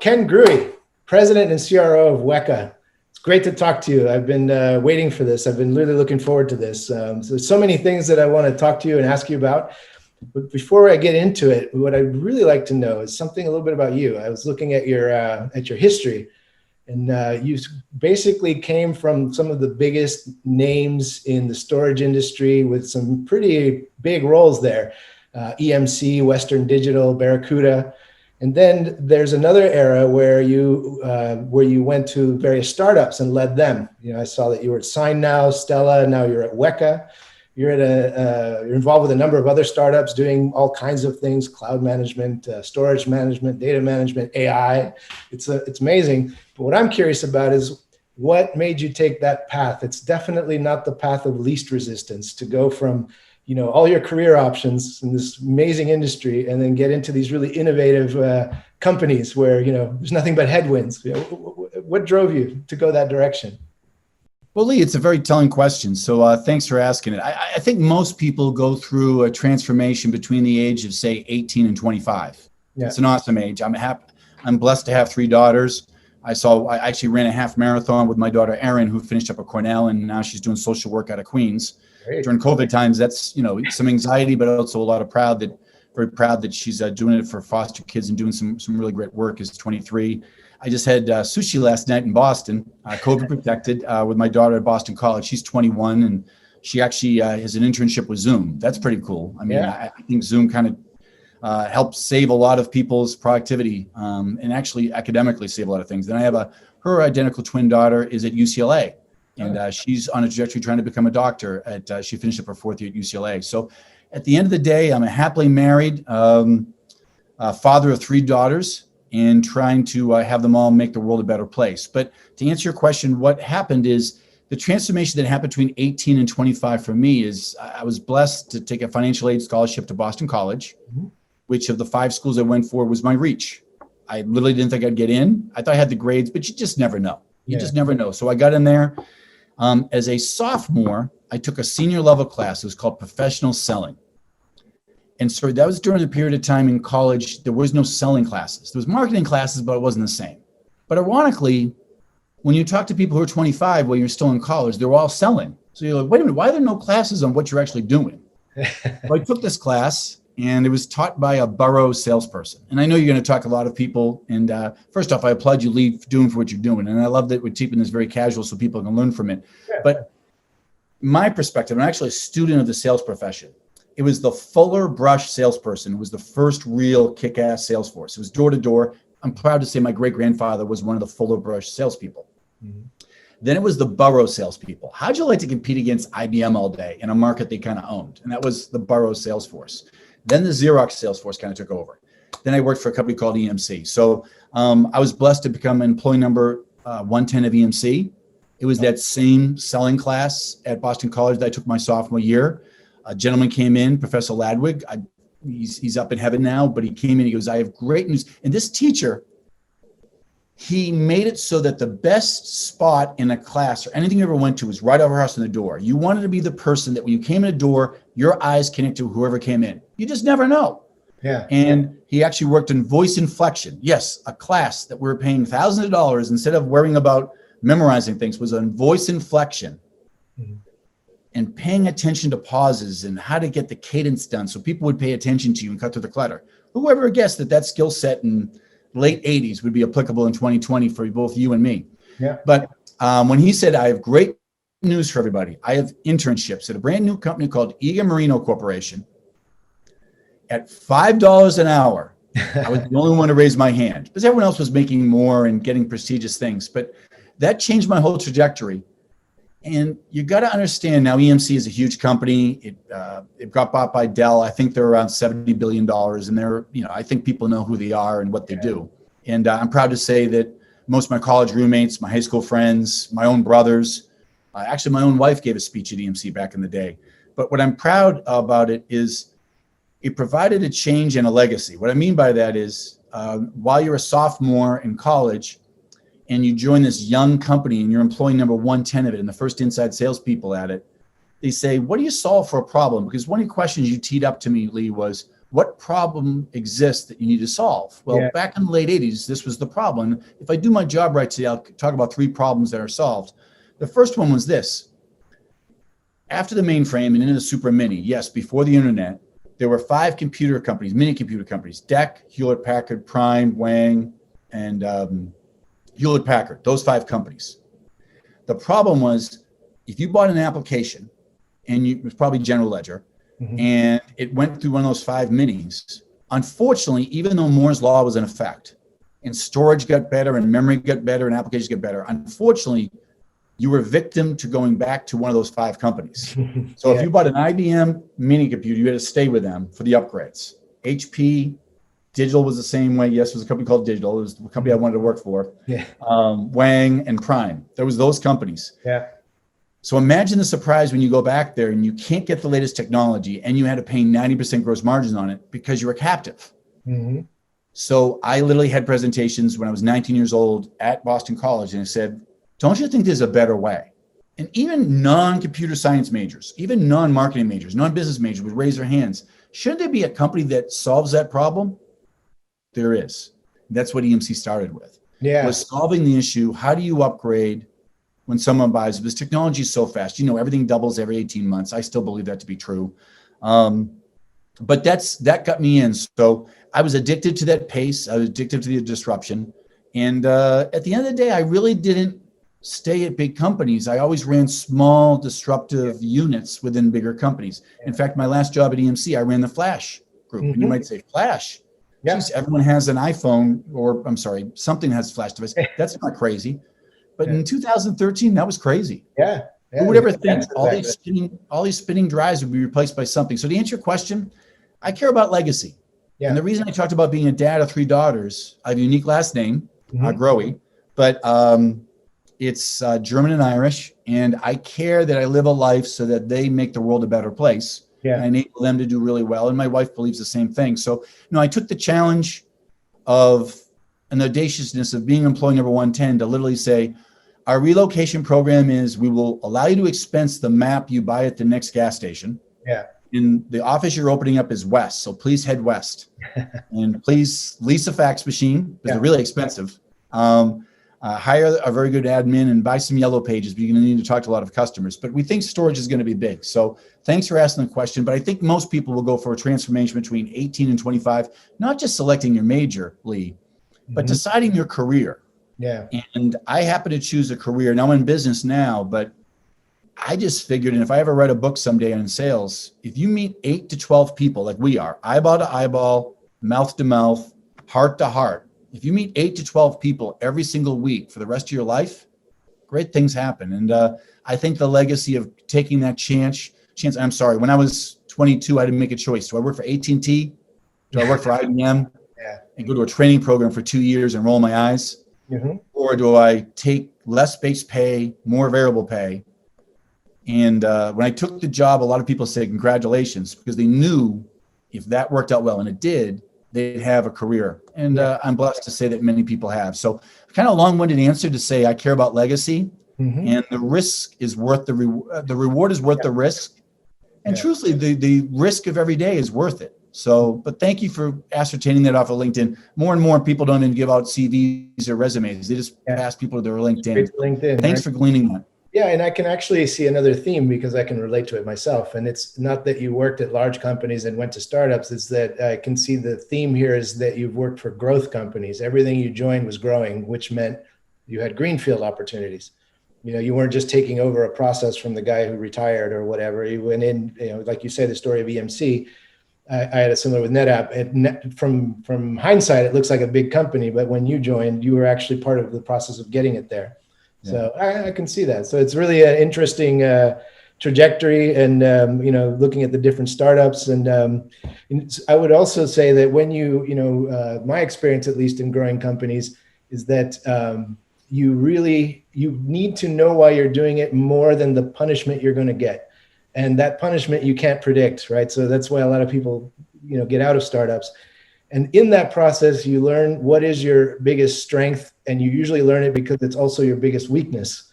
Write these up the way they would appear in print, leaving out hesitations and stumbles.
Ken Grohe, President and CRO of Weka. It's great to talk to you. I've been waiting for this. I've been really looking forward to this. So many things that I want to talk to you and ask you about. But before I get into it, what I'd really like to know is something a little bit about you. I was looking at your history, and you basically came from some of the biggest names in the storage industry with some pretty big roles there. EMC, Western Digital, Barracuda. And then there's another era where you went to various startups and led them. I saw that you were at SignNow, Stella, now you're at Weka. You're involved with a number of other startups doing all kinds of things: cloud management, storage management, data management, AI. It's amazing. But what I'm curious about is what made you take that path? It's definitely not the path of least resistance to go from all your career options in this amazing industry and then get into these really innovative companies where there's nothing but headwinds. What drove you to go that direction? Well, Lee, it's a very telling question. So thanks for asking it. I think most people go through a transformation between the age of, say, 18 and 25. Yeah. It's an awesome age. I'm blessed to have 3 daughters. I actually ran a half marathon with my daughter, Erin, who finished up at Cornell, and now she's doing social work out of Queens. Great. During COVID times, that's, some anxiety, but also a lot of very proud that she's doing it for foster kids and doing some really great work as 23. I just had sushi last night in Boston, COVID protected, with my daughter at Boston College. She's 21, and she actually has an internship with Zoom. That's pretty cool. I mean, yeah. I think Zoom kind of helps save a lot of people's productivity and actually academically save a lot of things. Then I have her identical twin daughter is at UCLA, and she's on a trajectory trying to become a doctor. She finished up her 4th year at UCLA. So at the end of the day, I'm a happily married father of 3 daughters, and trying to have them all make the world a better place. But to answer your question, what happened is the transformation that happened between 18 and 25 for me is I was blessed to take a financial aid scholarship to Boston College, which of the 5 schools I went for was my reach. I literally didn't think I'd get in. I thought I had the grades, but you just never know. You just never know. So I got in there. As a sophomore, I took a senior level class. It was called Professional Selling. And so that was during the period of time in college, there was no selling classes. There was marketing classes, but it wasn't the same. But ironically, when you talk to people who are 25 while you're still in college, they're all selling. So you're like, wait a minute, why are there no classes on what you're actually doing? So I took this class, and it was taught by a borough salesperson. And I know you're going to talk a lot of people. And first off, I applaud you, Lee, for doing what you're doing. And I love that we're keeping this very casual so people can learn from it. Yeah. But my perspective, I'm actually a student of the sales profession. It was the Fuller Brush salesperson who was the first real kick-ass sales force. It was door to door. I'm proud to say my great-grandfather was one of the Fuller Brush salespeople. Mm-hmm. Then it was the borough salespeople. How'd you like to compete against IBM all day in a market they kind of owned? And that was the borough sales force. Then the Xerox sales force kind of took over. Then I worked for a company called EMC. So I was blessed to become employee number 110 of EMC. It was that same selling class at Boston College that I took my sophomore year. A gentleman came in, Professor Ladwig. He's up in heaven now, but he came in, he goes, I have great news. And this teacher, he made it so that the best spot in a class or anything you ever went to was right over us in the door. You wanted to be the person that when you came in the door, your eyes connected to whoever came in. You just never know. Yeah. And he actually worked in voice inflection. Yes, a class that we were paying thousands of dollars instead of worrying about memorizing things was on voice inflection. Mm-hmm. And paying attention to pauses and how to get the cadence done so people would pay attention to you and cut through the clutter. Whoever guessed that skill set in late 80s would be applicable in 2020 for both you and me. Yeah. But when he said, I have great news for everybody. I have internships at a brand new company called Iga Marino Corporation at $5 an hour. I was the only one to raise my hand because everyone else was making more and getting prestigious things. But that changed my whole trajectory. And you got to understand now, EMC is a huge company. It got bought by Dell. I think they're around $70 billion. And they're, I think people know who they are and what they do. And I'm proud to say that most of my college roommates, my high school friends, my own brothers, actually my own wife gave a speech at EMC back in the day. But what I'm proud about it is it provided a change and a legacy. What I mean by that is while you're a sophomore in college, and you join this young company and you're employee number 110 of it and the first inside salespeople at it, they say, what do you solve for a problem? Because one of the questions you teed up to me, Lee, was, what problem exists that you need to solve? Well, back in the late 80s, this was the problem. If I do my job right today, I'll talk about 3 problems that are solved. The first one was this. After the mainframe and into the super mini, yes, before the internet, there were 5 computer companies, mini computer companies, DEC, Hewlett-Packard, Prime, Wang, and Hewlett-Packard, those 5 companies. The problem was, if you bought an application, and it was probably General Ledger, and it went through one of those 5 minis, unfortunately, even though Moore's Law was in effect, and storage got better, and memory got better, and applications get better, unfortunately, you were victim to going back to one of those 5 companies. So if you bought an IBM mini computer, you had to stay with them for the upgrades. HP, Digital was the same way. Yes, it was a company called Digital. It was the company I wanted to work for. Wang and Prime. There was those companies. So imagine the surprise when you go back there and you can't get the latest technology and you had to pay 90% gross margins on it because you were captive. So I literally had presentations when I was 19 years old at Boston College, and I said, don't you think there's a better way? And even non-computer science majors, even non-marketing majors, non-business majors would raise their hands. Shouldn't there be a company that solves that problem? There is. That's what EMC started with. Was solving the issue. How do you upgrade when someone buys? This technology is so fast. You know, everything doubles every 18 months. I still believe that to be true. But that got me in. So I was addicted to that pace. I was addicted to the disruption. And at the end of the day, I really didn't stay at big companies. I always ran small, disruptive units within bigger companies. In fact, my last job at EMC, I ran the Flash group. And you might say, Flash? Geez, everyone has an iPhone, or I'm sorry, something has a Flash device. That's not crazy. But in 2013, that was crazy. Who would ever think all these spinning drives would be replaced by something? So to answer your question, I care about legacy. And the reason I talked about being a dad of 3 daughters, I have a unique last name, Grohe, but it's German and Irish, and I care that I live a life so that they make the world a better place. And I enable them to do really well. And my wife believes the same thing. So, I took the challenge of an audaciousness of being employee number 110 to literally say, our relocation program is we will allow you to expense the map you buy at the next gas station. And the office you're opening up is west. So please head west. And please lease a fax machine because they're really expensive. Hire a very good admin and buy some yellow pages, but you're going to need to talk to a lot of customers. But we think storage is going to be big. So thanks for asking the question. But I think most people will go for a transformation between 18 and 25, not just selecting your major, Lee, but deciding your career. And I happen to choose a career. Now I'm in business now, but I just figured, and if I ever write a book someday on sales, if you meet 8 to 12 people like we are, eyeball to eyeball, mouth to mouth, heart to heart, if you meet 8 to 12 people every single week for the rest of your life, great things happen. And I think the legacy of taking that chance, I'm sorry, when I was 22, I had to make a choice. Do I work for AT&T? Do I work for IBM and go to a training program for 2 years and roll my eyes? Or do I take less base pay, more variable pay? And when I took the job, a lot of people said, congratulations, because they knew if that worked out well, and it did, they'd have a career. And I'm blessed to say that many people have. So kind of a long-winded answer to say I care about legacy, and the risk is worth the reward is worth the risk. And truthfully, the risk of every day is worth it. So, but thank you for ascertaining that off of LinkedIn. More and more people don't even give out CVs or resumes. They just pass people to their LinkedIn. Thanks for gleaning that. Yeah, and I can actually see another theme because I can relate to it myself. And it's not that you worked at large companies and went to startups. It's that I can see the theme here is that you've worked for growth companies. Everything you joined was growing, which meant you had greenfield opportunities. You weren't just taking over a process from the guy who retired or whatever. You went in, like you say, the story of EMC. I had a similar with NetApp. From hindsight, it looks like a big company, but when you joined, you were actually part of the process of getting it there. So I can see that. So it's really an interesting trajectory, and looking at the different startups. And I would also say that when my experience, at least in growing companies, is that you need to know why you're doing it more than the punishment you're going to get. And that punishment you can't predict, right? So that's why a lot of people, get out of startups. And in that process, you learn what is your biggest strength, and you usually learn it because it's also your biggest weakness.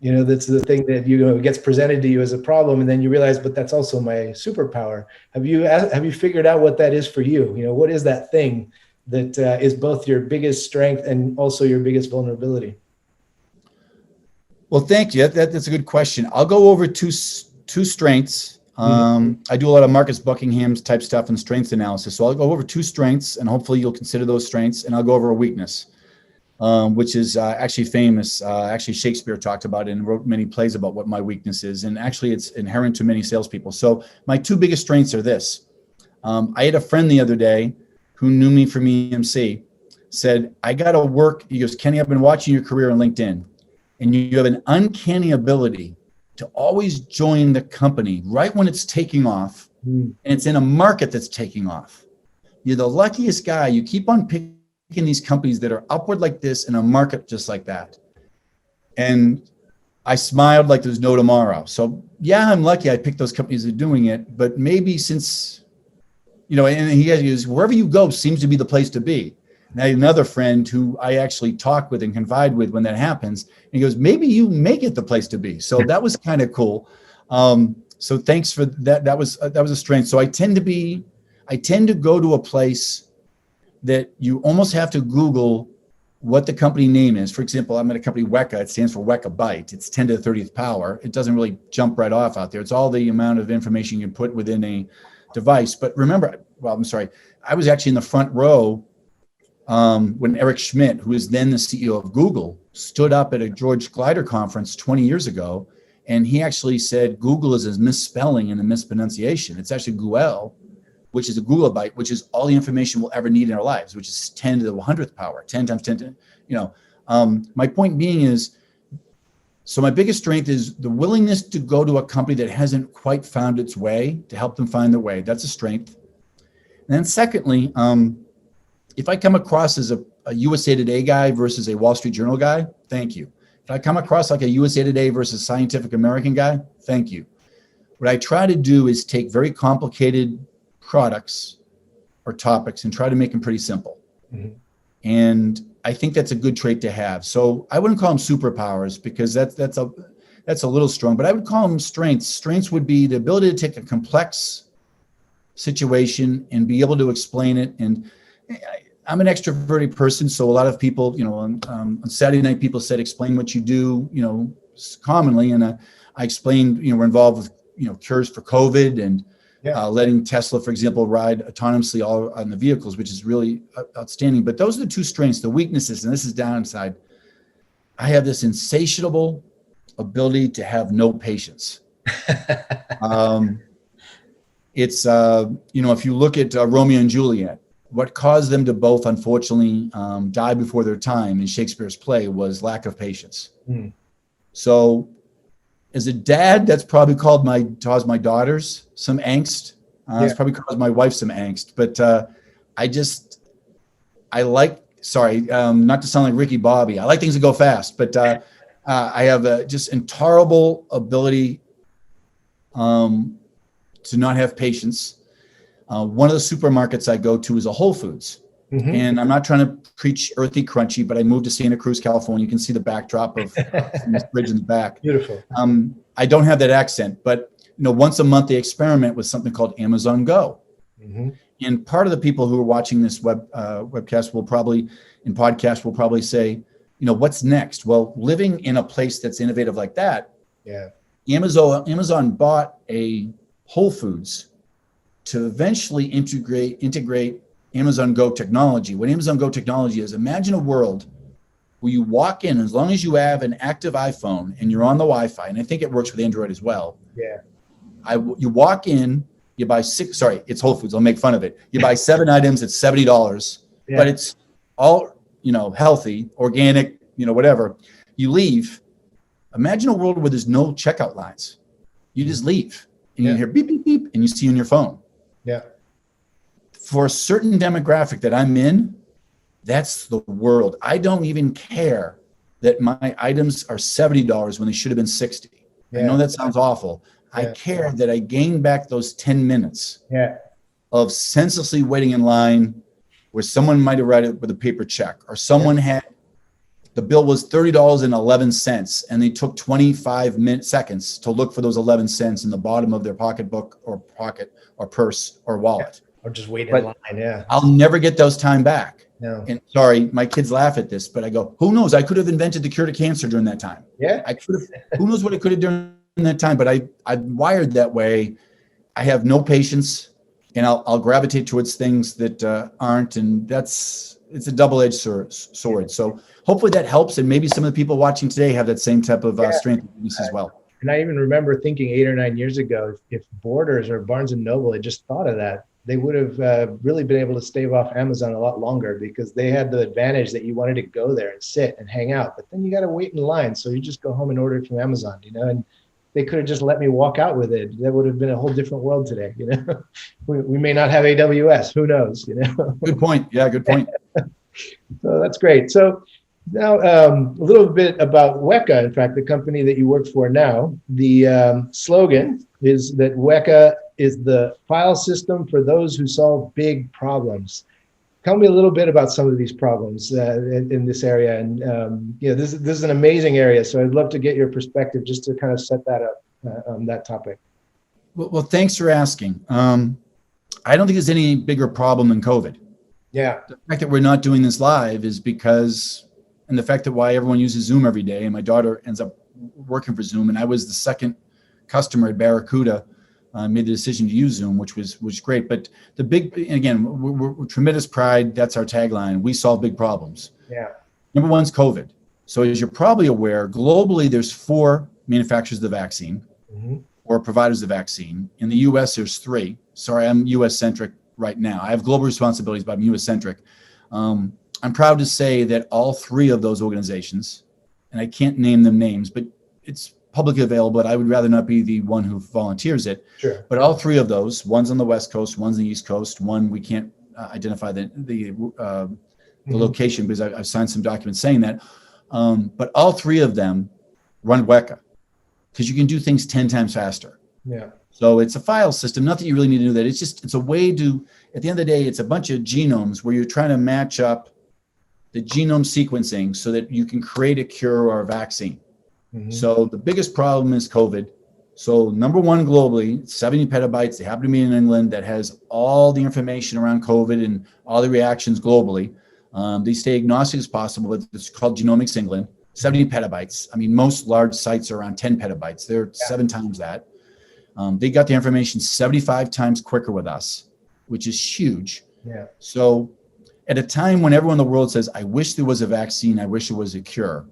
That's the thing that gets presented to you as a problem, and then you realize, but that's also my superpower. Have you figured out what that is for you? What is that thing that is both your biggest strength and also your biggest vulnerability? Well, thank you. That's a good question. I'll go over two strengths. I do a lot of Marcus Buckingham's type stuff and strengths analysis. So I'll go over two strengths, and hopefully you'll consider those strengths. And I'll go over a weakness, which is actually famous. Actually, Shakespeare talked about it and wrote many plays about what my weakness is. And actually, it's inherent to many salespeople. So my two biggest strengths are this. I had a friend the other day who knew me from EMC, said, I got to work. He goes, Kenny, I've been watching your career on LinkedIn, and you have an uncanny ability to always join the company right when it's taking off, and it's in a market that's taking off. You're the luckiest guy. You keep on picking these companies that are upward like this in a market just like that. And I smiled like there's no tomorrow. So yeah, I'm lucky I picked those companies that are doing it, but maybe since, and he goes, wherever you go seems to be the place to be. And I had another friend who I actually talk with and confide with when that happens. And he goes, maybe you make it the place to be. So that was kind of cool. So thanks for that. That was a strength. So I tend to go to a place that you almost have to Google what the company name is. For example, I'm at a company, Weka. It stands for Wekabyte. It's 10 to the 30th power. It doesn't really jump right off out there. It's all the amount of information you can put within a device. But remember, I was actually in the front row when Eric Schmidt, who is then the CEO of Google, stood up at a George Glider conference 20 years ago, and he actually said Google is a misspelling and a mispronunciation. It's actually Google, which is a Google byte, which is all the information we'll ever need in our lives, which is 10 to the 100th power, 10 times 10 to, my point being is, so my biggest strength is the willingness to go to a company that hasn't quite found its way, to help them find their way. That's a strength. And then secondly, if I come across as a USA Today guy versus a Wall Street Journal guy, thank you. If I come across like a USA Today versus Scientific American guy, thank you. What I try to do is take very complicated products or topics and try to make them pretty simple. Mm-hmm. And I think that's a good trait to have. So I wouldn't call them superpowers because that's a little strong, but I would call them strengths. Strengths would be the ability to take a complex situation and be able to explain it. And I'm an extroverted person, so a lot of people, on Saturday night, people said, explain what you do, commonly. And I explained, we're involved with, cures for COVID and letting Tesla, for example, ride autonomously all on the vehicles, which is really outstanding. But those are the two strengths. The weaknesses, and this is downside, I have this insatiable ability to have no patience. It's, if you look at Romeo and Juliet, what caused them to both, unfortunately, die before their time in Shakespeare's play was lack of patience. Mm. So as a dad, that's probably caused my daughters some angst. It's probably caused my wife some angst. But not to sound like Ricky Bobby, I like things to go fast. But I have a just intolerable ability to not have patience. One of the supermarkets I go to is a Whole Foods. Mm-hmm. And I'm not trying to preach earthy crunchy, but I moved to Santa Cruz, California. You can see the backdrop of this bridge in the back. Beautiful. I don't have that accent, but once a month they experiment with something called Amazon Go. Mm-hmm. And part of the people who are watching this webcast will probably say, what's next? Well, living in a place that's innovative like that, Amazon bought a Whole Foods to eventually integrate Amazon Go technology. What Amazon Go technology is, imagine a world where you walk in, as long as you have an active iPhone and you're on the Wi-Fi, and I think it works with Android as well. Yeah. You walk in, you buy it's Whole Foods, I'll make fun of it. You buy 7 items, it's $70, but it's all, healthy, organic, whatever. You leave. Imagine a world where there's no checkout lines. You just leave and you hear beep, beep, beep, and you see on your phone. Yeah. For a certain demographic that I'm in, that's the world. I don't even care that my items are $70 when they should have been $60. Yeah. I know that sounds awful. Yeah. I care that I gain back those 10 minutes of senselessly waiting in line where someone might have written it with a paper check, or someone had The bill was $30.11, and they took 25 seconds to look for those 11 cents in the bottom of their pocketbook or pocket or purse or wallet. Or just wait in line, yeah. I'll never get those time back. No. And sorry, my kids laugh at this, but I go, who knows? I could have invented the cure to cancer during that time. Yeah. I could have, who knows what I could have done in that time, but I'm wired that way. I have no patience, and I'll gravitate towards things that aren't, and it's a double-edged sword. So hopefully that helps, and maybe some of the people watching today have that same type of strength and weakness as well. And I even remember thinking 8 or 9 years ago, if Borders or Barnes & Noble had just thought of that, they would have really been able to stave off Amazon a lot longer, because they had the advantage that you wanted to go there and sit and hang out, but then you got to wait in line. So you just go home and order it from Amazon, and they could have just let me walk out with it. That would have been a whole different world today. We may not have AWS, who knows, Good point. Yeah, good point. So that's great. So now a little bit about Weka, in fact, the company that you work for now. The slogan is that Weka is the file system for those who solve big problems. Tell me a little bit about some of these problems in this area. And this is an amazing area. So I'd love to get your perspective just to kind of set that up on that topic. Well, thanks for asking. I don't think there's any bigger problem than COVID. Yeah. The fact that we're not doing this live is because, and the fact that why everyone uses Zoom every day, and my daughter ends up working for Zoom, and I was the second customer at Barracuda, made the decision to use Zoom, which was great. But the big, again, we're tremendous pride. That's our tagline. We solve big problems. Yeah. Number one's COVID. So as you're probably aware, globally, there's 4 manufacturers of the vaccine or providers of the vaccine. In the US, there's 3. Sorry, I'm US centric right now. I have global responsibilities, but I'm US centric. I'm proud to say that all 3 of those organizations, and I can't name them names, but it's publicly available, but I would rather not be the one who volunteers it. Sure. But all 3 of those, one's on the West Coast, one's on the East Coast, one we can't identify the location because I've signed some documents saying that. But all 3 of them run Weka, because you can do things 10 times faster. Yeah. So it's a file system. Not that you really need to do that. It's a way to, at the end of the day, it's a bunch of genomes where you're trying to match up the genome sequencing so that you can create a cure or a vaccine. So the biggest problem is COVID. So number one globally, 70 petabytes. They happen to be in England, that has all the information around COVID and all the reactions globally. They stay agnostic as possible, but it's called Genomics England. 70 petabytes. I mean, most large sites are around 10 petabytes. They're 7 times that. They got the information 75 times quicker with us, which is huge. Yeah. So at a time when everyone in the world says, I wish there was a vaccine, I wish there was a cure,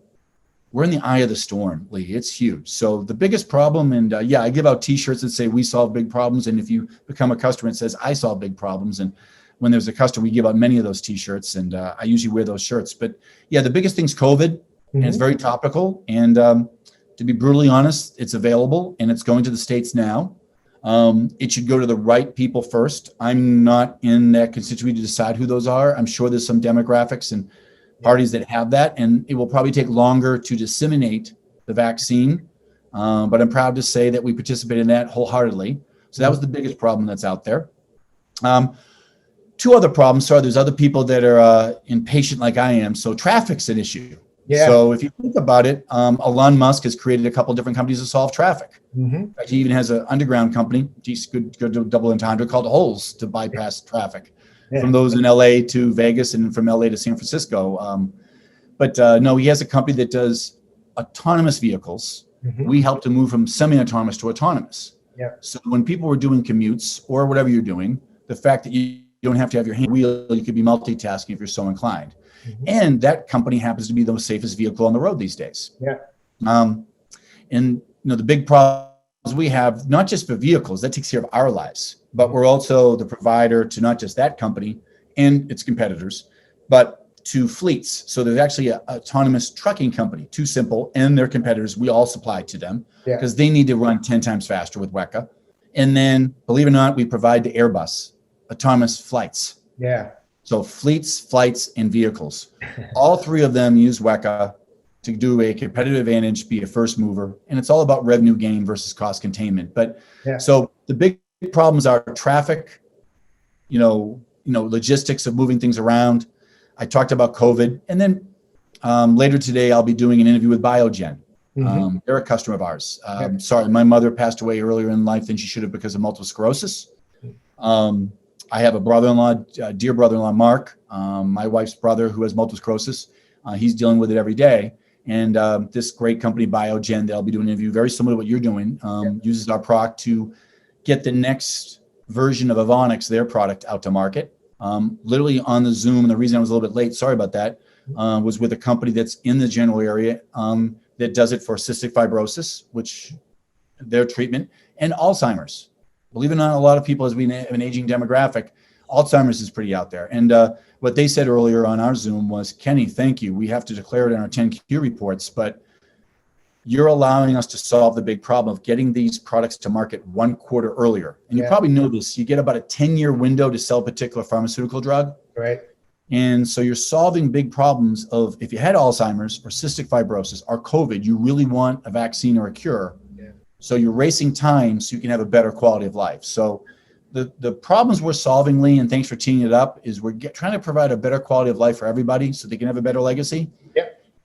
we're in the eye of the storm, Lee. It's huge. So the biggest problem, and I give out t-shirts that say we solve big problems. And if you become a customer, it says I solve big problems. And when there's a customer, we give out many of those t-shirts, and I usually wear those shirts. But yeah, the biggest thing's COVID, and it's very topical. And to be brutally honest, it's available and it's going to the States now. It should go to the right people first. I'm not in that constituency to decide who those are. I'm sure there's some demographics and parties that have that, and it will probably take longer to disseminate the vaccine. But I'm proud to say that we participate in that wholeheartedly. So that was the biggest problem that's out there. 2 other problems. Sorry, there's other people that are impatient like I am. So traffic's an issue. Yeah. So if you think about it, Elon Musk has created a couple of different companies to solve traffic. In fact, he even has an underground company, he's good to double entendre, called Holes, to bypass traffic. From those in LA to Vegas and from LA to San Francisco. But no, he has a company that does autonomous vehicles. We help to move from semi-autonomous to autonomous. Yeah. So when people were doing commutes or whatever you're doing, the fact that you don't have to have your hand wheel, you could be multitasking if you're so inclined. And that company happens to be the safest vehicle on the road these days. Yeah. And the big problems we have, not just for vehicles, that takes care of our lives, but we're also the provider to not just that company and its competitors, but to fleets. So there's actually an autonomous trucking company, Too Simple, and their competitors. We all supply to them because they need to run 10 times faster with Weka. And then, believe it or not, we provide to Airbus autonomous flights. Yeah. So fleets, flights, and vehicles. All 3 of them use Weka to do a competitive advantage, be a first mover. And it's all about revenue gain versus cost containment. But so the big problems are traffic, logistics of moving things around. I talked about COVID. And then Later today, I'll be doing an interview with Biogen. They're a customer of ours. Sorry, my mother passed away earlier in life than she should have because of multiple sclerosis. I have a brother-in-law, dear brother-in-law, Mark, my wife's brother, who has multiple sclerosis. He's dealing with it every day. And this great company, Biogen, that I'll be doing an interview very similar to what you're doing, uses our product to get the next version of Avonix, their product, out to market. Literally on the Zoom, and the reason I was a little bit late, sorry about that, was with a company that's in the general area that does it for cystic fibrosis, which their treatment, and Alzheimer's. Believe it or not, a lot of people, as we have an aging demographic, Alzheimer's is pretty out there. And what they said earlier on our Zoom was, Kenny, thank you. We have to declare it in our 10Q reports, but you're allowing us to solve the big problem of getting these products to market 1 quarter earlier. And you probably know this. You get about a 10-year window to sell a particular pharmaceutical drug. Right. And so you're solving big problems of, if you had Alzheimer's or cystic fibrosis or COVID, you really want a vaccine or a cure. So you're racing time so you can have a better quality of life. So the problems we're solving, Lee, and thanks for teeing it up, is we're trying to provide a better quality of life for everybody so they can have a better legacy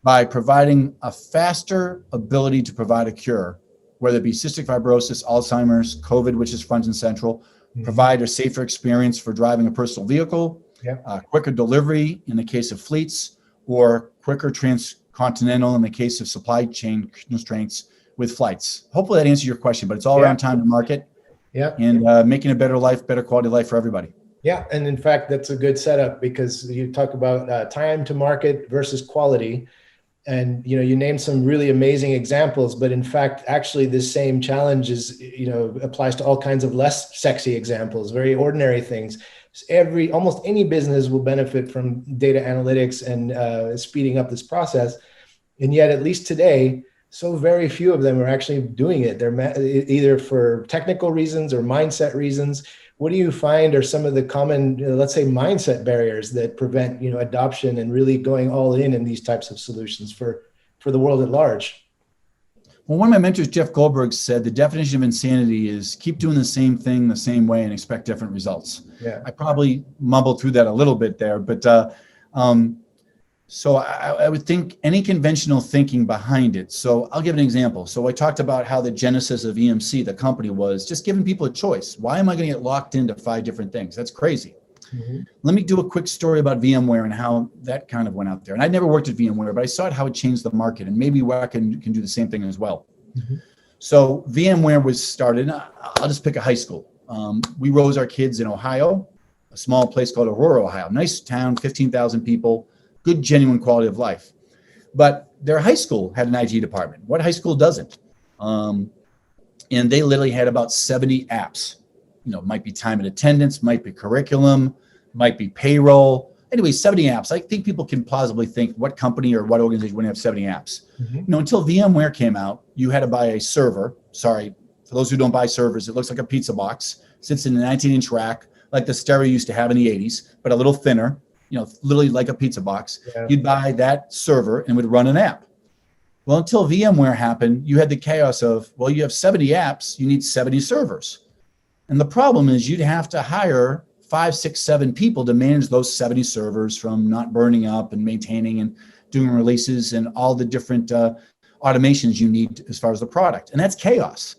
by providing a faster ability to provide a cure, whether it be cystic fibrosis, Alzheimer's, COVID, which is front and central, provide a safer experience for driving a personal vehicle, quicker delivery in the case of fleets, or quicker transcontinental in the case of supply chain constraints with flights. Hopefully that answers your question, but it's all around time to market and making a better life, better quality of life for everybody. Yeah, and in fact, that's a good setup because you talk about time to market versus quality. And, you named some really amazing examples, but in fact, actually this same challenge is, applies to all kinds of less sexy examples, very ordinary things. Almost any business will benefit from data analytics and speeding up this process. And yet, at least today, so very few of them are actually doing it. They're either for technical reasons or mindset reasons. What do you find are some of the common, let's say, mindset barriers that prevent, adoption and really going all in these types of solutions for the world at large? Well, one of my mentors, Jeff Goldberg, said the definition of insanity is keep doing the same thing the same way and expect different results. I probably mumbled through that a little bit there, but so I would think any conventional thinking behind it. So I'll give an example. So I talked about how the genesis of EMC, the company, was just giving people a choice. Why am I going to get locked into 5 different things? That's crazy. Let me do a quick story about VMware and how that kind of went out there. And I never worked at VMware, but I saw how it changed the market, and maybe Weka can do the same thing as well. So VMware was started, I'll just pick a high school. We rose our kids in Ohio, a small place called Aurora, Ohio. Nice town, 15,000 people. Good, genuine quality of life. But their high school had an IT department. What high school doesn't? And they literally had about 70 apps. Might be time and attendance, might be curriculum, might be payroll. Anyway, 70 apps. I think people can plausibly think what company or what organization wouldn't have 70 apps. Until VMware came out, you had to buy a server. Sorry, for those who don't buy servers, it looks like a pizza box. Sits in a 19-inch rack, like the stereo used to have in the 80s, but a little thinner. Literally like a pizza box. You'd buy that server and would run an app. Well, until VMware happened, you had the chaos of, well, you have 70 apps, you need 70 servers. And the problem is you'd have to hire 5, 6, 7 people to manage those 70 servers, from not burning up and maintaining and doing releases and all the different automations you need as far as the product. And that's chaos.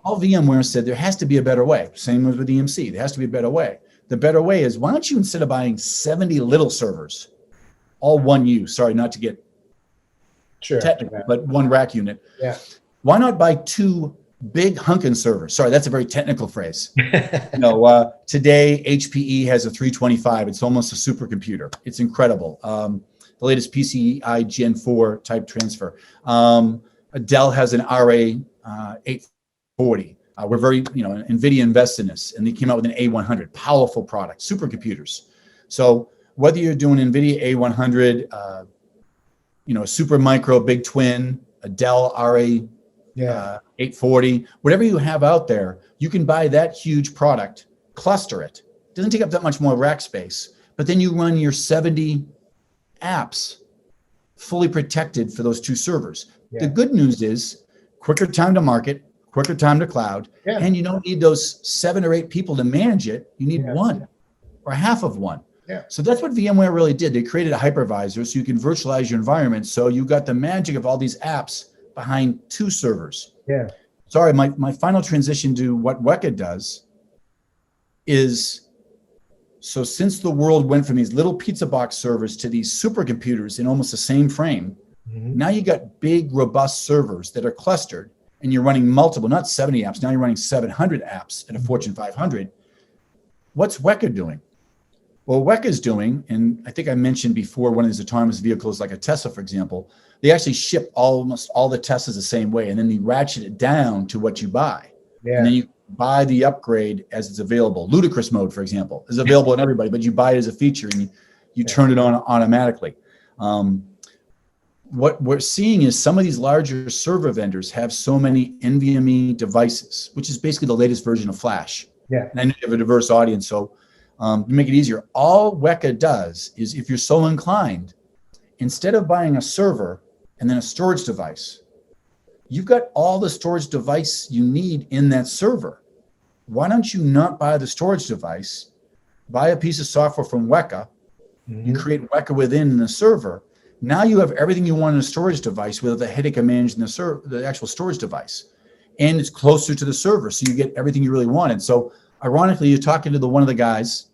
All VMware said there has to be a better way. Same as with EMC, there has to be a better way. The better way is, why don't you, instead of buying 70 little servers, all one use, sorry, not to get technical, but one rack unit. Why not buy 2 big hunkin' servers? Sorry, that's a very technical phrase. Today, HPE has a 325. It's almost a supercomputer. It's incredible. The latest PCI Gen 4 type transfer. Dell has an RA 840. We're very, NVIDIA invested in this, and they came out with an A100, powerful product, supercomputers. So whether you're doing NVIDIA A100, a Supermicro Big Twin, a Dell RA 840, whatever you have out there, you can buy that huge product, cluster it. It doesn't take up that much more rack space, but then you run your 70 apps fully protected for those 2 servers. The good news is quicker time to market, quicker time to cloud, and you don't need those 7 or 8 people to manage it. You need 1 or half of 1. Yeah. So that's what VMware really did. They created a hypervisor so you can virtualize your environment. So you got the magic of all these apps behind two servers. Yeah. Sorry, my final transition to what Weka does is, so since the world went from these little pizza box servers to these supercomputers in almost the same frame, now you got big, robust servers that are clustered and you're running multiple, not 70 apps, now you're running 700 apps at a Fortune 500. What's Weka doing? Well, Weka's doing, and I think I mentioned before, one of these autonomous vehicles like a Tesla, for example, they actually ship almost all the Teslas the same way, and then they ratchet it down to what you buy. Yeah. And then you buy the upgrade as it's available. Ludicrous mode, for example, is available in everybody, but you buy it as a feature and you turn it on automatically. What we're seeing is some of these larger server vendors have so many NVMe devices, which is basically the latest version of Flash. Yeah. And I know you have a diverse audience, so to make it easier, all Weka does is, if you're so inclined, instead of buying a server and then a storage device, you've got all the storage device you need in that server. Why don't you not buy the storage device, buy a piece of software from Weka, and create Weka within the server? Now you have everything you want in a storage device without the headache of managing the actual storage device. And it's closer to the server, so you get everything you really wanted. So ironically, you're talking to one of the guys,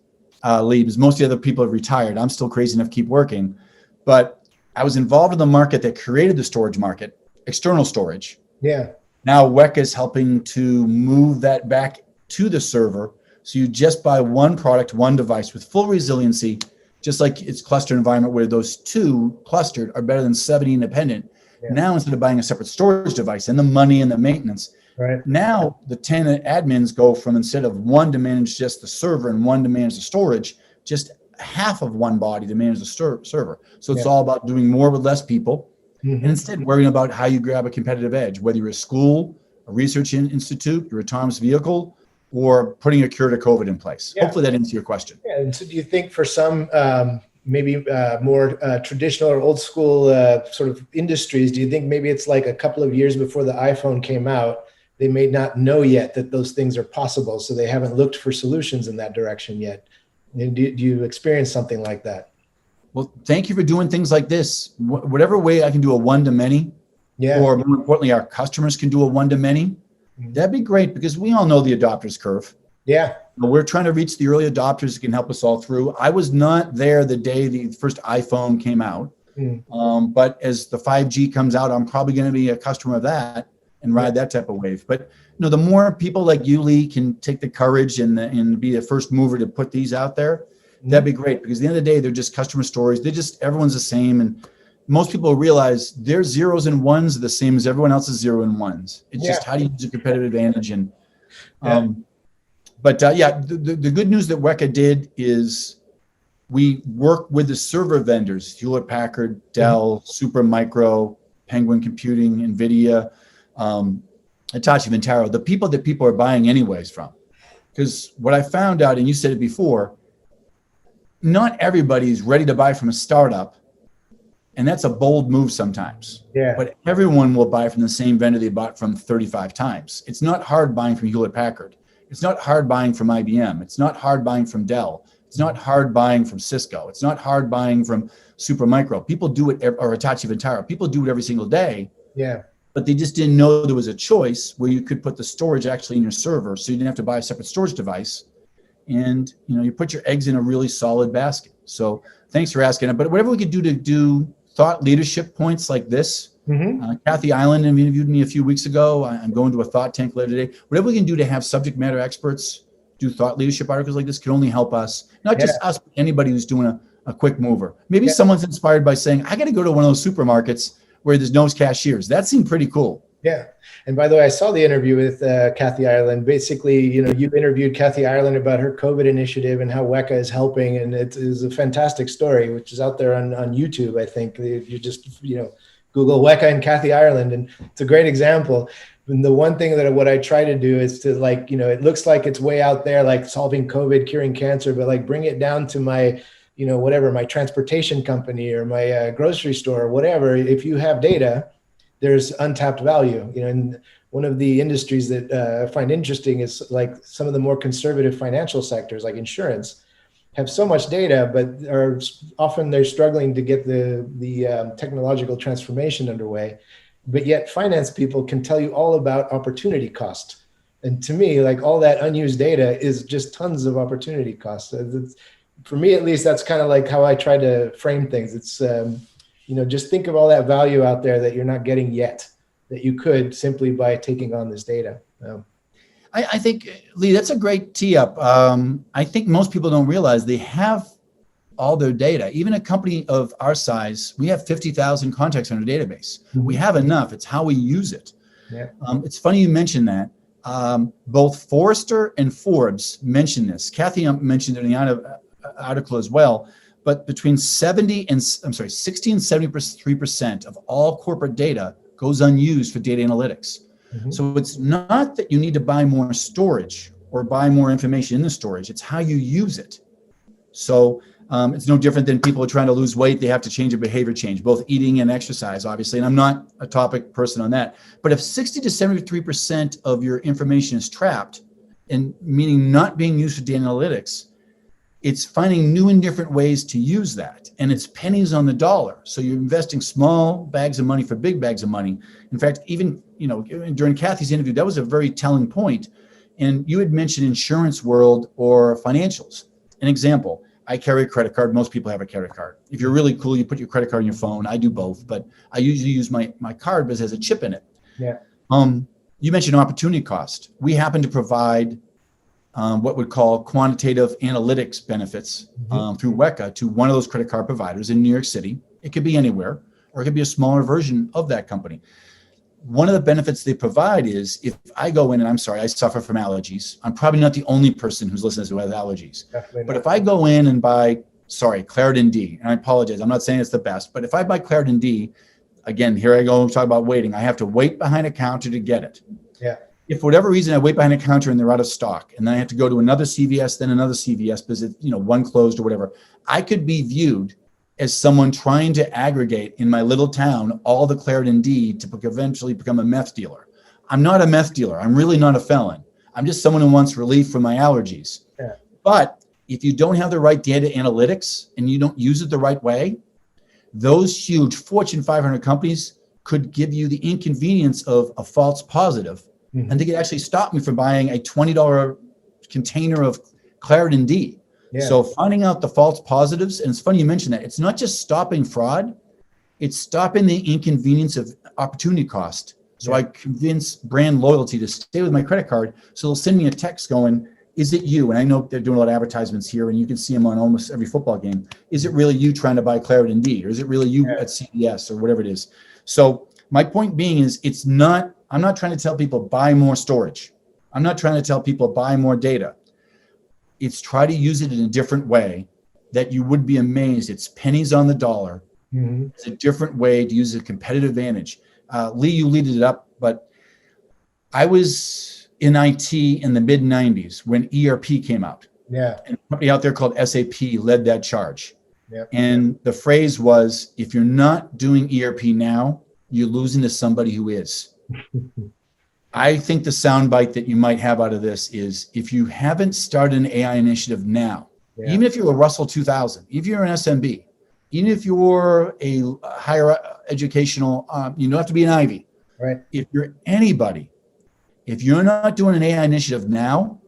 Lee, because most of the other people have retired. I'm still crazy enough to keep working. But I was involved in the market that created the storage market, external storage. Yeah. Now Weka is helping to move that back to the server. So you just buy one product, one device with full resiliency, just like it's clustered environment where those two clustered are better than 70 independent. Yeah. Now, instead of buying a separate storage device and the money and the maintenance, right, now the 10 admins go from, instead of one to manage just the server and one to manage the storage, just half of one body to manage the server. So it's all about doing more with less people, and instead worrying about how you grab a competitive edge, whether you're a school, a research institute, your autonomous vehicle, or putting a cure to COVID in place. Yeah. Hopefully that answers your question. Yeah. And so do you think for some maybe more traditional or old school sort of industries, do you think maybe it's like a couple of years before the iPhone came out, they may not know yet that those things are possible, so they haven't looked for solutions in that direction yet? Do you experience something like that? Well, thank you for doing things like this. Whatever way I can do a one-to-many, or more importantly, our customers can do a one-to-many, that'd be great, because we all know the adopters curve. Yeah. We're trying to reach the early adopters that can help us all through. I was not there the day the first iPhone came out, but as the 5G comes out, I'm probably going to be a customer of that and ride that type of wave. But the more people like you, Lee, can take the courage and be the first mover to put these out there, that'd be great, because at the end of the day, they're just customer stories. Everyone's the same, and most people realize their zeros and ones are the same as everyone else's 0 and 1s. It's just how do you use a competitive advantage. And the good news that Weka did is we work with the server vendors, Hewlett Packard, Dell, Supermicro, Penguin Computing, NVIDIA, Hitachi Vantaro, the people that people are buying anyways from. Because what I found out, and you said it before, not everybody is ready to buy from a startup. And that's a bold move sometimes. Yeah. But everyone will buy from the same vendor they bought from 35 times. It's not hard buying from Hewlett Packard. It's not hard buying from IBM. It's not hard buying from Dell. It's not hard buying from Cisco. It's not hard buying from Supermicro. People do it, or Hitachi Vantaro. People do it every single day. Yeah. But they just didn't know there was a choice where you could put the storage actually in your server, so you didn't have to buy a separate storage device. And you put your eggs in a really solid basket. So thanks for asking it. But whatever we could do to do thought leadership points like this. Kathy Island interviewed me a few weeks ago. I'm going to a thought tank later today. Whatever we can do to have subject matter experts do thought leadership articles like this can only help us, not just us, but anybody who's doing a quick mover. Maybe someone's inspired by saying, I got to go to one of those supermarkets where there's no cashiers. That seemed pretty cool. Yeah. And by the way, I saw the interview with Kathy Ireland. Basically, you interviewed Kathy Ireland about her COVID initiative and how Weka is helping. And it is a fantastic story, which is out there on YouTube, I think. You just, Google Weka and Kathy Ireland, and it's a great example. And the one thing that what I try to do is to it looks like it's way out there, like solving COVID, curing cancer, but bring it down to my, whatever, my transportation company or my grocery store or whatever. If you have data, there's untapped value, and one of the industries that I find interesting is like some of the more conservative financial sectors, like insurance. have so much data, but they're struggling to get the technological transformation underway. But yet finance people can tell you all about opportunity cost. And to me, like, all that unused data is just tons of opportunity cost. For me, at least, that's kind of like how I try to frame things. It's, just think of all that value out there that you're not getting yet, that you could simply by taking on this data. I think, Lee, that's a great tee up. I think most people don't realize they have all their data. Even a company of our size, we have 50,000 contacts on our database. Mm-hmm. We have enough. It's how we use it. Yeah. It's funny you mentioned that. Both Forrester and Forbes mentioned this. Kathy mentioned it in the article as well. But between 60 and 73% of all corporate data goes unused for data analytics. Mm-hmm. So it's not that you need to buy more storage or buy more information in the storage. It's how you use it. So it's no different than people are trying to lose weight. They have to change a behavior change, both eating and exercise, obviously. And I'm not a topic person on that. But if 60 to 73% of your information is trapped, and meaning not being used for data analytics, it's finding new and different ways to use that. And it's pennies on the dollar. So you're investing small bags of money for big bags of money. In fact, even during Kathy's interview, that was a very telling point. And you had mentioned insurance world or financials. An example, I carry a credit card. Most people have a credit card. If you're really cool, you put your credit card on your phone. I do both, but I usually use my card because it has a chip in it. Yeah. You mentioned opportunity cost. We happen to provide what would call quantitative analytics benefits through Weka to one of those credit card providers in New York City. It could be anywhere, or it could be a smaller version of that company. One of the benefits they provide is if I go in, and I'm sorry, I suffer from allergies. I'm probably not the only person who's listening who has allergies. But if I go in and buy, Claritin D, and I apologize, I'm not saying it's the best, but if I buy Claritin D, again, here I go, talk about waiting. I have to wait behind a counter to get it. Yeah. If for whatever reason I wait behind a counter and they're out of stock, and then I have to go to another CVS, then another CVS because one closed or whatever, I could be viewed as someone trying to aggregate in my little town all the Claritin D to eventually become a meth dealer. I'm not a meth dealer. I'm really not a felon. I'm just someone who wants relief from my allergies. Yeah. But if you don't have the right data analytics and you don't use it the right way, those huge Fortune 500 companies could give you the inconvenience of a false positive. Mm-hmm. And they could actually stop me from buying a $20 container of Claritin D. Yeah. So finding out the false positives, and it's funny you mentioned that, it's not just stopping fraud, it's stopping the inconvenience of opportunity cost. So I convince brand loyalty to stay with my credit card. So they'll send me a text going, is it you? And I know they're doing a lot of advertisements here and you can see them on almost every football game. Is it really you trying to buy Claritin D? Or is it really you at CVS or whatever it is? So my point being is I'm not trying to tell people buy more storage. I'm not trying to tell people buy more data. It's try to use it in a different way that you would be amazed. It's pennies on the dollar. Mm-hmm. It's a different way to use a competitive advantage. Lee, you lead it up, but I was in IT in the mid 90s when ERP came out. Yeah. And a company out there called SAP led that charge. Yep. And the phrase was, if you're not doing ERP now, you're losing to somebody who is. I think the soundbite that you might have out of this is if you haven't started an AI initiative now, even if you're a Russell 2000, if you're an SMB, even if you're a higher educational, you don't have to be an Ivy. Right. If you're anybody, if you're not doing an AI initiative now,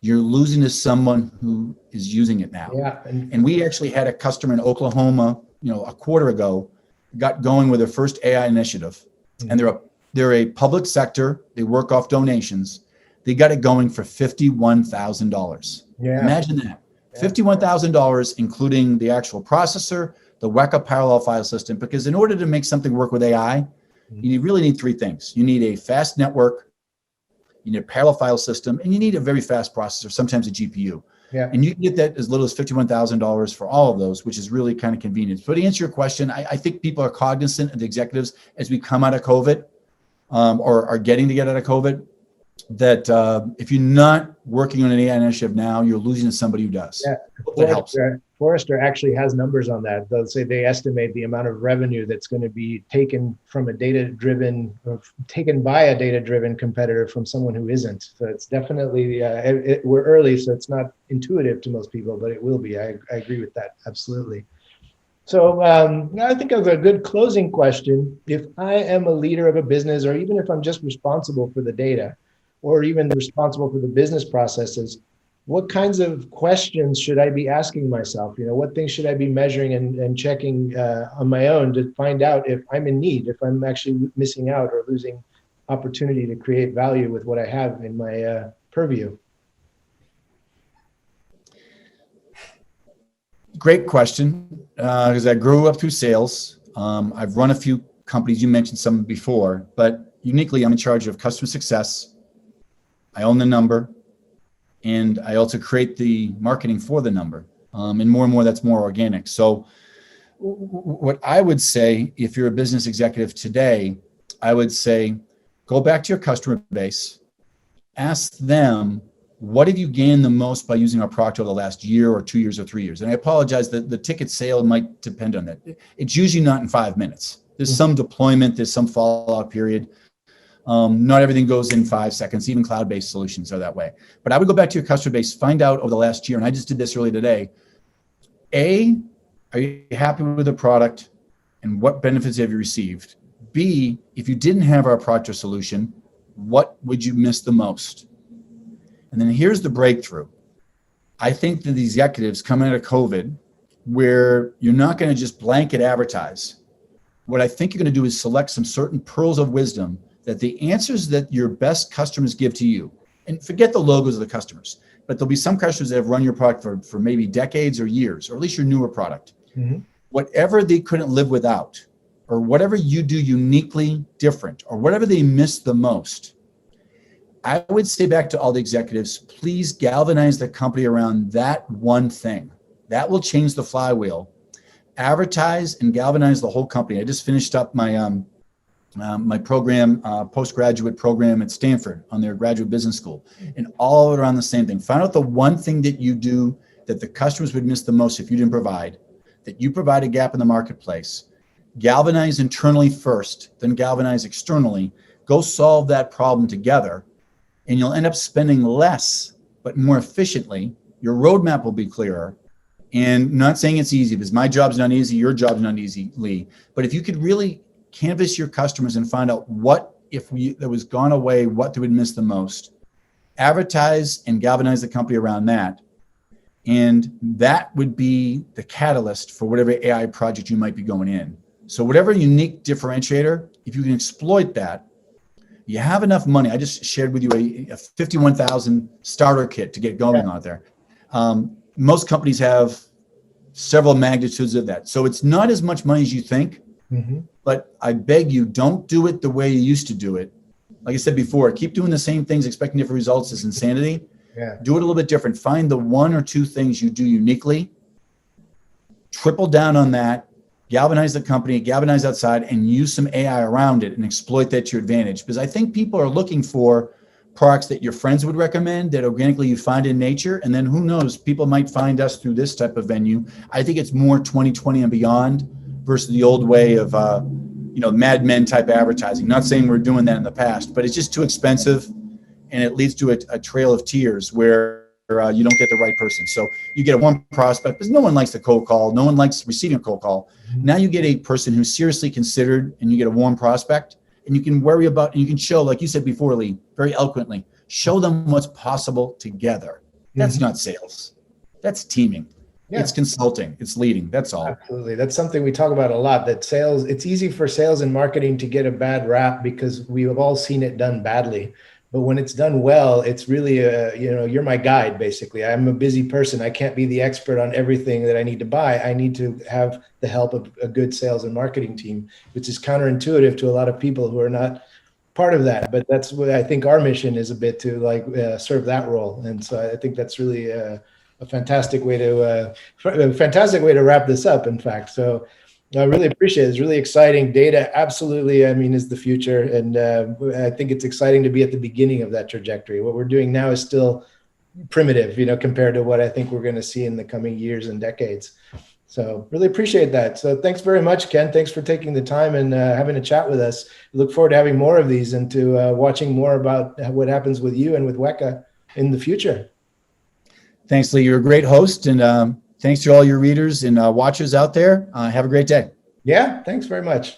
you're losing to someone who is using it now. Yeah. And we actually had a customer in Oklahoma, a quarter ago, got going with their first AI initiative. Mm-hmm. And they're a public sector. They work off donations. They got it going for $51,000. Yeah. Imagine that. Yeah. $51,000, including the actual processor, the Weka parallel file system, because in order to make something work with AI, you really need three things. You need a fast network, you need a parallel file system, and you need a very fast processor, sometimes a GPU. Yeah. And you can get that as little as $51,000 for all of those, which is really kind of convenient. But to answer your question, I think people are cognizant of the executives as we come out of COVID, or are getting to get out of COVID. that if you're not working on an AI initiative now, you're losing to somebody who does. Yeah. Hope that helps. Forrester actually has numbers on that. They'll say they estimate the amount of revenue that's going to be taken from a data-driven, or taken by a data-driven competitor from someone who isn't. So it's definitely, we're early, so it's not intuitive to most people, but it will be. I agree with that, absolutely. So I think of a good closing question. If I am a leader of a business, or even if I'm just responsible for the data, or even responsible for the business processes, what kinds of questions should I be asking myself? What things should I be measuring and checking on my own to find out if I'm in need, if I'm actually missing out or losing opportunity to create value with what I have in my purview? Great question, because I grew up through sales. I've run a few companies, you mentioned some before, but uniquely I'm in charge of customer success. I own the number. And I also create the marketing for the number. And more, that's more organic. So what I would say, if you're a business executive today, I would say, go back to your customer base, ask them, what have you gained the most by using our product over the last year or 2 years or 3 years? And I apologize that the ticket sale might depend on that. It's usually not in 5 minutes. There's some deployment, there's some fallout period. Not everything goes in 5 seconds. Even cloud-based solutions are that way. But I would go back to your customer base, find out over the last year, and I just did this earlier today. A, are you happy with the product and what benefits have you received? B, if you didn't have our product or solution, what would you miss the most? And then here's the breakthrough. I think that the executives coming out of COVID, where you're not going to just blanket advertise. What I think you're going to do is select some certain pearls of wisdom that the answers that your best customers give to you, and forget the logos of the customers, but there'll be some customers that have run your product for maybe decades or years, or at least your newer product. Mm-hmm. Whatever they couldn't live without, or whatever you do uniquely different, or whatever they miss the most, I would say back to all the executives, please galvanize the company around that one thing. That will change the flywheel. Advertise and galvanize the whole company. I just finished up my my program, postgraduate program at Stanford on their graduate business school, and all around the same thing. Find out the one thing that you do that the customers would miss the most if you didn't provide, that you provide a gap in the marketplace. Galvanize internally first, then galvanize externally. Go solve that problem together, and you'll end up spending less, but more efficiently. Your roadmap will be clearer. And not saying it's easy, because my job's not easy, your job's not easy, Lee. But if you could really canvas your customers and find out what, if that was gone away, what they would miss the most, advertise and galvanize the company around that. And that would be the catalyst for whatever AI project you might be going in. So whatever unique differentiator, if you can exploit that, you have enough money. I just shared with you a 51,000 starter kit to get going out there. Most companies have several magnitudes of that. So it's not as much money as you think, but I beg you, don't do it the way you used to do it. Like I said before, keep doing the same things, expecting different results is insanity. Do it a little bit different. Find the one or two things you do uniquely, triple down on that, galvanize the company, galvanize outside, and use some AI around it and exploit that to your advantage. Because I think people are looking for products that your friends would recommend, that organically you find in nature. And then who knows, people might find us through this type of venue. I think it's more 2020 and beyond versus the old way of, Mad Men type advertising. Not saying we're doing that in the past, but it's just too expensive. And it leads to a trail of tears where you don't get the right person. So you get a warm prospect, because no one likes the cold call. No one likes receiving a cold call. Now you get a person who's seriously considered, and you get a warm prospect. And you can worry about, and you can show, like you said before, Lee, very eloquently, show them what's possible together. That's not sales. That's teaming. It's consulting. It's leading. That's all. Absolutely. That's something we talk about a lot, that sales, it's easy for sales and marketing to get a bad rap because we have all seen it done badly. But when it's done well, it's really, you're my guide, basically. I'm a busy person. I can't be the expert on everything that I need to buy. I need to have the help of a good sales and marketing team, which is counterintuitive to a lot of people who are not part of that. But that's what I think our mission is, a bit to serve that role. And so I think that's really a fantastic way to wrap this up, in fact. So I really appreciate it. It's really exciting. Data, absolutely, I mean, is the future. And I think it's exciting to be at the beginning of that trajectory. What we're doing now is still primitive, compared to what I think we're going to see in the coming years and decades. So really appreciate that. So thanks very much, Ken. Thanks for taking the time and having a chat with us. We look forward to having more of these and to watching more about what happens with you and with Weka in the future. Thanks, Lee. You're a great host, and thanks to all your readers and watchers out there. Have a great day. Yeah, thanks very much.